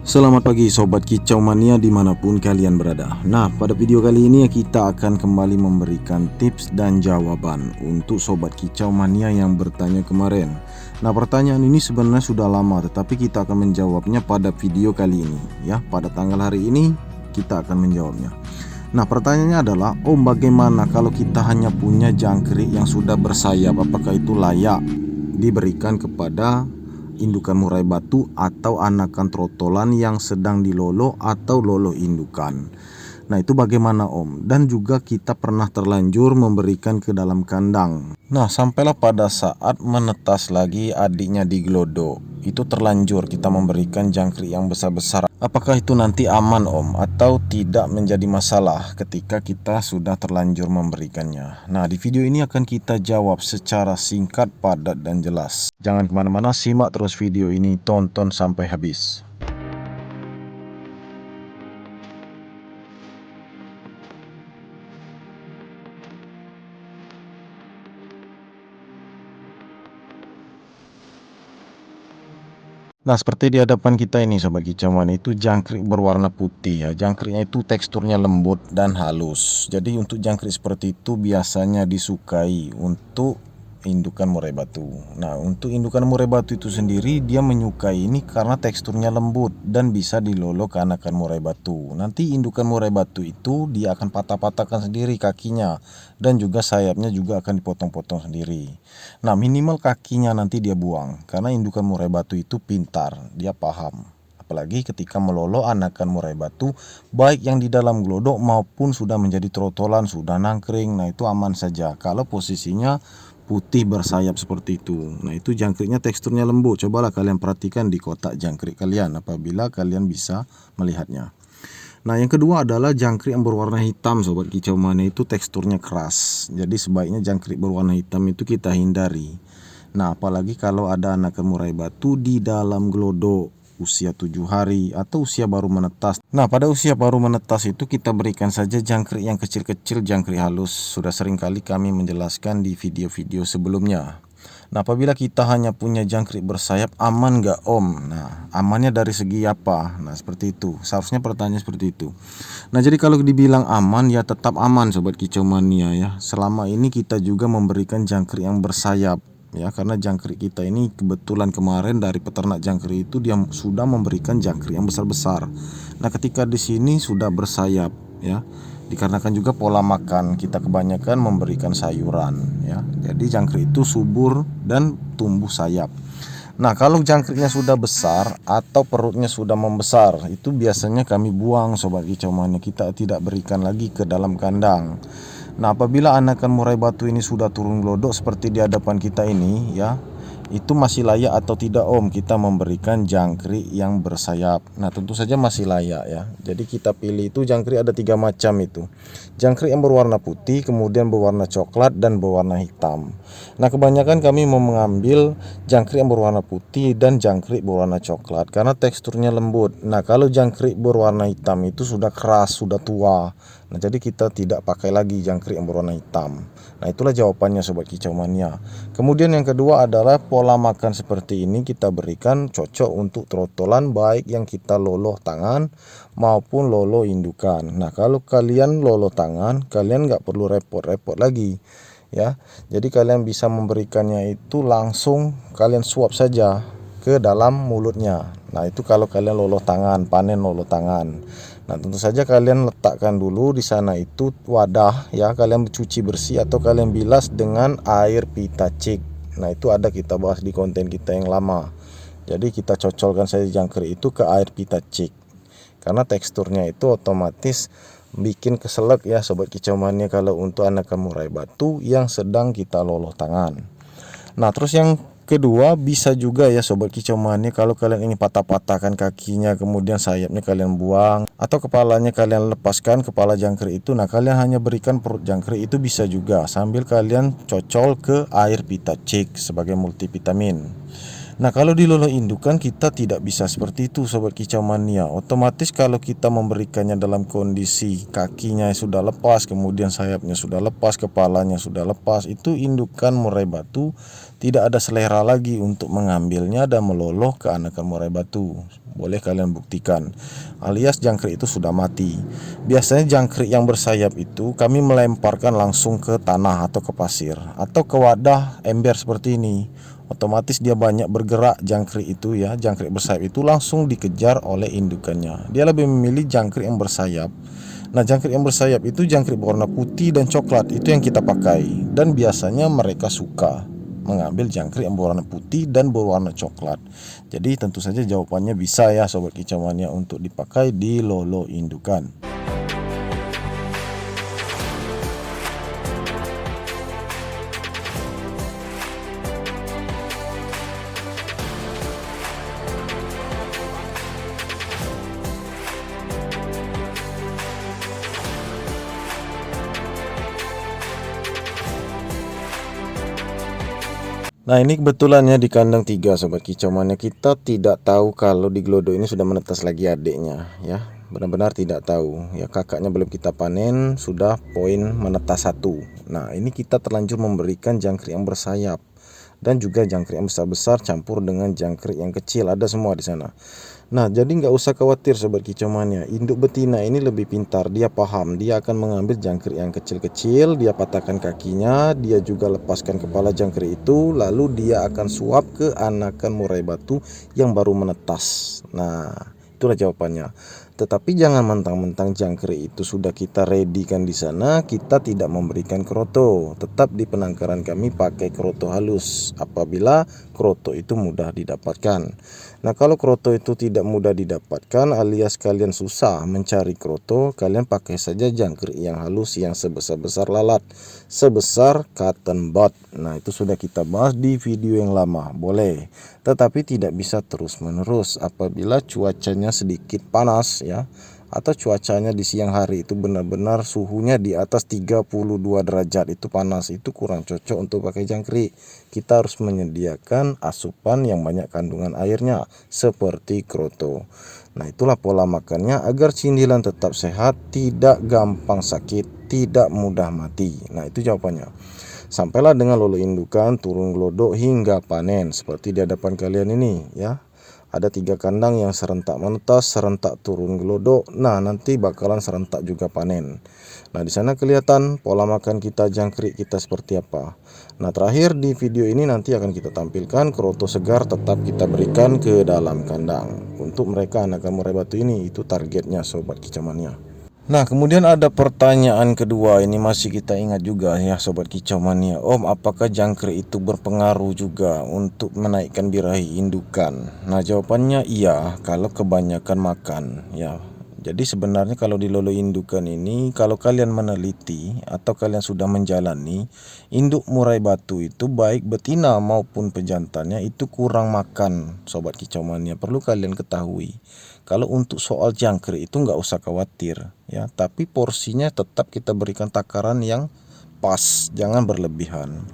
Selamat pagi Sobat Kicau Mania dimanapun kalian berada. Nah, pada video kali ini kita akan kembali memberikan tips dan jawaban untuk Sobat Kicau Mania yang bertanya kemarin. Nah, pertanyaan ini sebenarnya sudah lama, tetapi kita akan menjawabnya pada video kali ini ya. Pada tanggal hari ini kita akan menjawabnya. Nah, pertanyaannya adalah, bagaimana kalau kita hanya punya jangkrik yang sudah bersayap? Apakah itu layak diberikan kepada indukan murai batu atau anakan trotolan yang sedang dilolo atau lolo indukan? Nah, itu bagaimana Om? Dan juga kita pernah terlanjur memberikan ke dalam kandang. Nah, sampailah pada saat menetas lagi adiknya di gelodo, itu terlanjur kita memberikan jangkrik yang besar-besar. Apakah itu nanti aman Om, atau tidak menjadi masalah ketika kita sudah terlanjur memberikannya? Nah, di video ini akan kita jawab secara singkat, padat, dan jelas. Jangan kemana-mana, simak terus video ini, tonton sampai habis. Nah, seperti di hadapan kita ini Sobat Kicauan, itu jangkrik berwarna putih ya. Jangkriknya itu teksturnya lembut dan halus. Jadi untuk jangkrik seperti itu biasanya disukai untuk indukan murai batu. Nah, untuk indukan murai batu itu sendiri dia menyukai ini karena teksturnya lembut dan bisa dilolo ke anakan murai batu. Nanti indukan murai batu itu dia akan patah-patahkan sendiri kakinya, dan juga sayapnya juga akan dipotong-potong sendiri. Nah, minimal kakinya nanti dia buang, karena indukan murai batu itu pintar, dia paham. Apalagi ketika melolo anakan murai batu, baik yang di dalam glodok maupun sudah menjadi trotolan, sudah nangkring. Nah, itu aman saja kalau posisinya putih bersayap seperti itu. Nah, itu jangkriknya teksturnya lembut. Cobalah kalian perhatikan di kotak jangkrik kalian apabila kalian bisa melihatnya. Nah, yang kedua adalah jangkrik yang berwarna hitam Sobat Kicau Mania, itu teksturnya keras. Jadi sebaiknya jangkrik berwarna hitam itu kita hindari. Nah, apalagi kalau ada anakan murai batu di dalam glodok usia 7 hari atau usia baru menetas. Nah, pada usia baru menetas itu kita berikan saja jangkrik yang kecil-kecil, jangkrik halus. Sudah sering kali kami menjelaskan di video-video sebelumnya. Nah, apabila kita hanya punya jangkrik bersayap, aman nggak Om? Nah, amannya dari segi apa? Nah, seperti itu. Seharusnya pertanyaan seperti itu. Nah, jadi kalau dibilang aman, ya tetap aman Sobat Kicau Mania ya. Selama ini kita juga memberikan jangkrik yang bersayap ya, karena jangkrik kita ini kebetulan kemarin dari peternak jangkrik itu dia sudah memberikan jangkrik yang besar-besar. Nah, ketika di sini sudah bersayap ya, dikarenakan juga pola makan kita kebanyakan memberikan sayuran ya, jadi jangkrik itu subur dan tumbuh sayap. Nah, kalau jangkriknya sudah besar atau perutnya sudah membesar, itu biasanya kami buang Sobat Kicau Mania, kita tidak berikan lagi ke dalam kandang. Nah, apabila anakan murai batu ini sudah turun glodok seperti di hadapan kita ini ya, itu masih layak atau tidak Om kita memberikan jangkrik yang bersayap? Nah, tentu saja masih layak ya. Jadi kita pilih itu jangkrik ada 3 macam itu. Jangkrik yang berwarna putih, kemudian berwarna coklat, dan berwarna hitam. Nah, kebanyakan kami mau mengambil jangkrik yang berwarna putih dan jangkrik berwarna coklat karena teksturnya lembut. Nah, kalau jangkrik berwarna hitam itu sudah keras, sudah tua. Nah, jadi kita tidak pakai lagi jangkrik yang berwarna hitam. Nah, itulah jawabannya Sobat Kicau Mania. Kemudian yang kedua adalah pola makan seperti ini kita berikan cocok untuk trotolan, baik yang kita loloh tangan maupun lolo indukan. Nah, kalau kalian loloh tangan, kalian nggak perlu repot-repot lagi ya. Jadi kalian bisa memberikannya itu langsung kalian suap saja ke dalam mulutnya. Nah, itu kalau kalian loloh tangan, panen loloh tangan. Nah, tentu saja kalian letakkan dulu di sana itu wadah ya, kalian cuci bersih atau kalian bilas dengan air pitacik. Nah, itu ada kita bahas di konten kita yang lama. Jadi kita cocolkan saja jangkrik itu ke air pitacik, karena teksturnya itu otomatis bikin keselak ya Sobat Kicau Mania kalau untuk anakan murai batu yang sedang kita loloh tangan. Nah, terus yang kedua bisa juga ya Sobat Kicau Mania, kalau kalian ingin patah-patahkan kakinya kemudian sayapnya kalian buang atau kepalanya kalian lepaskan kepala jangkrik itu. Nah, kalian hanya berikan perut jangkrik itu bisa juga sambil kalian cocol ke air pitacik sebagai multivitamin. Nah, kalau di lolo indukan kita tidak bisa seperti itu Sobat Kicau Mania. Otomatis kalau kita memberikannya dalam kondisi kakinya sudah lepas, kemudian sayapnya sudah lepas, kepalanya sudah lepas, itu indukan murai batu tidak ada selera lagi untuk mengambilnya dan meloloh ke anakan murai batu. boleh kalian buktikan. Alias jangkrik itu sudah mati. Biasanya jangkrik yang bersayap itu kami melemparkan langsung ke tanah atau ke pasir atau ke wadah ember seperti ini. Otomatis dia banyak bergerak jangkrik itu ya, jangkrik bersayap itu langsung dikejar oleh indukannya. Dia lebih memilih jangkrik yang bersayap. Nah, jangkrik yang bersayap itu jangkrik berwarna putih dan coklat, itu yang kita pakai. Dan biasanya mereka suka mengambil jangkrik yang berwarna putih dan berwarna coklat. Jadi tentu saja jawabannya bisa ya Sobat Kicau Mania untuk dipakai di lolo indukan. Nah, ini kebetulannya di kandang 3 Sobat Kicau Mania. Kita tidak tahu kalau di gelodo ini sudah menetas lagi adiknya ya. Benar-benar tidak tahu ya, kakaknya belum kita panen sudah poin menetas 1. Nah, ini kita terlanjur memberikan jangkrik yang bersayap dan juga jangkrik yang besar-besar campur dengan jangkrik yang kecil, ada semua di sana. Nah, jadi nggak usah khawatir Sobat Kicau Mania. Induk betina ini lebih pintar, dia paham, dia akan mengambil jangkrik yang kecil-kecil, dia patahkan kakinya, dia juga lepaskan kepala jangkrik itu, lalu dia akan suap ke anakan murai batu yang baru menetas. Nah, itulah jawabannya. Tetapi jangan mentang-mentang jangkrik itu sudah kita readykan di sana, kita tidak memberikan kroto. Tetap di penangkaran kami pakai kroto halus apabila kroto itu mudah didapatkan. Nah, kalau kroto itu tidak mudah didapatkan alias kalian susah mencari kroto, kalian pakai saja jangkrik yang halus yang sebesar-besar lalat, sebesar cotton bud. Nah, itu sudah kita bahas di video yang lama, boleh. Tetapi tidak bisa terus-menerus apabila cuacanya sedikit panas ya, atau cuacanya di siang hari itu benar-benar suhunya di atas 32 derajat, itu panas, itu kurang cocok untuk pakai jangkrik. Kita harus menyediakan asupan yang banyak kandungan airnya seperti kroto. Nah, itulah pola makannya agar cindilan tetap sehat, tidak gampang sakit, tidak mudah mati. Nah, itu jawabannya. Sampailah dengan lolo indukan turun glodok hingga panen seperti di hadapan kalian ini ya. Ada 3 kandang yang serentak menetas, serentak turun glodok. Nah, nanti bakalan serentak juga panen. Nah, di sana kelihatan pola makan kita, jangkrik kita seperti apa. Nah, terakhir di video ini nanti akan kita tampilkan kroto segar tetap kita berikan ke dalam kandang. Untuk mereka anakan murai batu ini, itu targetnya Sobat Kicau Mania. Nah, kemudian ada pertanyaan kedua, ini masih kita ingat juga ya Sobat Kicau Mania. Om, apakah jangkrik itu berpengaruh juga untuk menaikkan birahi indukan? Nah, jawabannya iya, kalau kebanyakan makan ya. Jadi sebenarnya kalau di lolo indukan ini, kalau kalian meneliti atau kalian sudah menjalani, induk murai batu itu baik betina maupun pejantannya itu kurang makan Sobat Kicau Mania. Perlu kalian ketahui. Kalau untuk soal jangkrik itu nggak usah khawatir ya, tapi porsinya tetap kita berikan takaran yang pas, jangan berlebihan.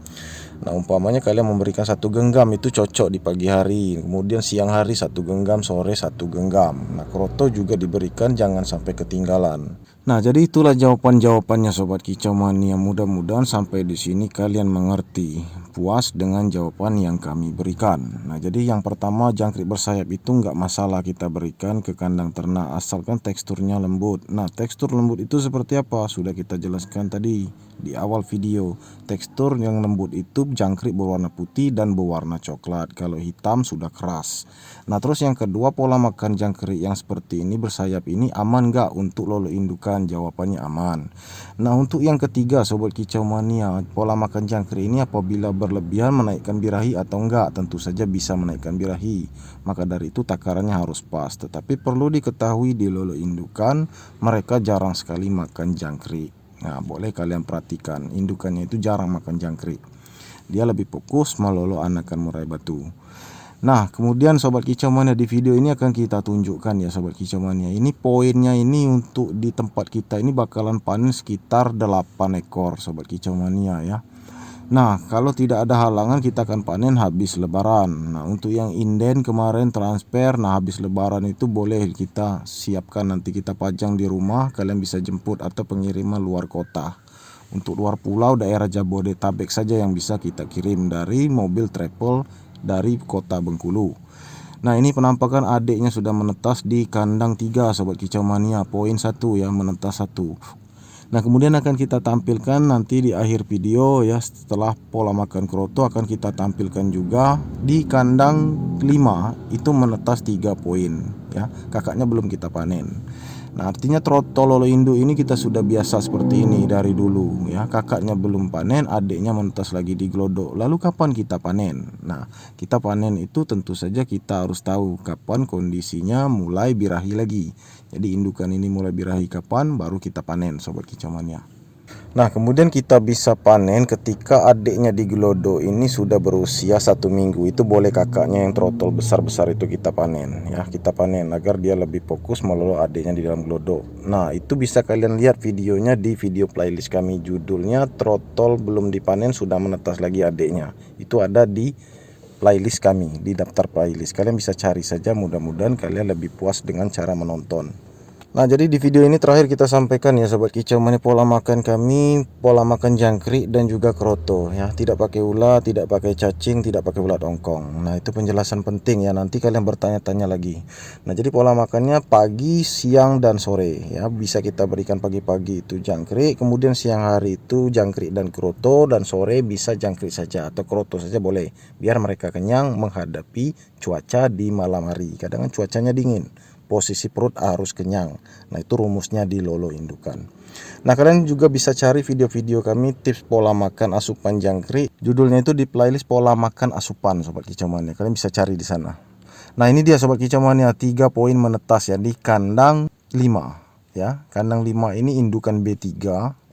Nah, umpamanya kalian memberikan 1 genggam itu cocok di pagi hari, kemudian siang hari 1 genggam, sore 1 genggam. Nah, kroto juga diberikan, jangan sampai ketinggalan. Nah, jadi itulah jawabannya Sobat Kicau Mania. Mudah-mudahan sampai di sini kalian mengerti, puas dengan jawaban yang kami berikan. Nah, jadi yang pertama, jangkrik bersayap itu nggak masalah kita berikan ke kandang ternak asalkan teksturnya lembut. Nah, tekstur lembut itu seperti apa? Sudah kita jelaskan tadi di awal video. Tekstur yang lembut itu jangkrik berwarna putih dan berwarna coklat. Kalau hitam sudah keras. Nah, terus yang kedua, pola makan jangkrik yang seperti ini bersayap ini aman nggak untuk lolo indukan? Jawabannya aman. Nah, untuk yang ketiga Sobat Kicau Mania, pola makan jangkrik ini apabila berlebihan menaikkan birahi atau enggak? Tentu saja bisa menaikkan birahi. Maka dari itu takarannya harus pas. Tetapi perlu diketahui di lolo indukan mereka jarang sekali makan jangkrik. Nah, boleh kalian perhatikan, indukannya itu jarang makan jangkrik. Dia lebih fokus melolo anakan murai batu. Nah, kemudian Sobat Kicau Mania, di video ini akan kita tunjukkan ya Sobat Kicau Mania. Ini poinnya ini untuk di tempat kita ini bakalan panen sekitar 8 ekor Sobat Kicau Mania ya. Nah, kalau tidak ada halangan kita akan panen habis lebaran. Nah, untuk yang inden kemarin transfer, nah habis lebaran itu boleh kita siapkan, nanti kita pajang di rumah, kalian bisa jemput atau pengiriman luar kota. Untuk luar pulau daerah Jabodetabek saja yang bisa kita kirim dari mobil travel dari kota Bengkulu. Nah, ini penampakan adiknya sudah menetas di kandang 3 Sobat Kicau Mania, poin 1 ya, menetas 1. Nah, kemudian akan kita tampilkan nanti di akhir video ya, setelah pola makan kroto akan kita tampilkan juga di kandang 5 itu menetas 3 poin ya, kakaknya belum kita panen. Nah, artinya trotol induk ini kita sudah biasa seperti ini dari dulu ya. Kakaknya belum panen, adiknya menetas lagi di glodok. Lalu kapan kita panen? Nah, kita panen itu tentu saja kita harus tahu kapan kondisinya mulai birahi lagi. Jadi indukan ini mulai birahi kapan, baru kita panen Sobat Kicau Mania. Nah, kemudian kita bisa panen ketika adiknya di gelodo ini sudah berusia 1 minggu. Itu boleh kakaknya yang trotol besar-besar itu kita panen ya. Kita panen agar dia lebih fokus melulu adiknya di dalam gelodo. Nah, itu bisa kalian lihat videonya di video playlist kami. Judulnya trotol belum dipanen sudah menetas lagi adiknya. Itu ada di playlist kami, di daftar playlist. Kalian bisa cari saja, mudah-mudahan kalian lebih puas dengan cara menonton. Nah, jadi di video ini terakhir kita sampaikan ya Sobat Kicau Mania, pola makan kami, pola makan jangkrik dan juga kroto ya. Tidak pakai ulat, tidak pakai cacing, tidak pakai ulat ongkong. Nah, itu penjelasan penting ya, nanti kalian bertanya-tanya lagi. Nah, jadi pola makannya pagi, siang, dan sore ya. Bisa kita berikan pagi-pagi itu jangkrik, kemudian siang hari itu jangkrik dan kroto, dan sore bisa jangkrik saja atau kroto saja boleh. Biar mereka kenyang menghadapi cuaca di malam hari. Kadang cuacanya dingin, posisi perut harus kenyang. Nah, itu rumusnya di lolo indukan. Nah, kalian juga bisa cari video-video kami tips pola makan asupan jangkrik. Judulnya itu di playlist pola makan asupan Sobat Kicau Mania. Kalian bisa cari di sana. Nah, ini dia Sobat Kicau Mania, 3 poin menetas ya di kandang 5 ya. Kandang 5 ini indukan B3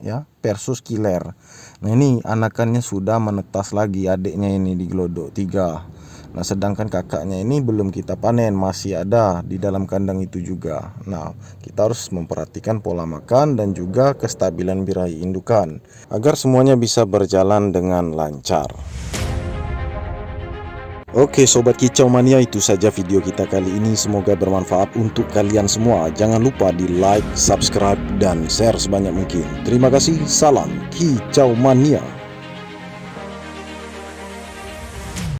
ya versus killer. Nah, ini anakannya sudah menetas lagi, adiknya ini di glodok 3. Nah, sedangkan kakaknya ini belum kita panen, masih ada di dalam kandang itu juga. Nah, kita harus memperhatikan pola makan dan juga kestabilan birahi indukan agar semuanya bisa berjalan dengan lancar. Oke Sobat Kicau Mania, itu saja video kita kali ini. Semoga bermanfaat untuk kalian semua. Jangan lupa di like, subscribe, dan share sebanyak mungkin. Terima kasih. Salam Kicau Mania.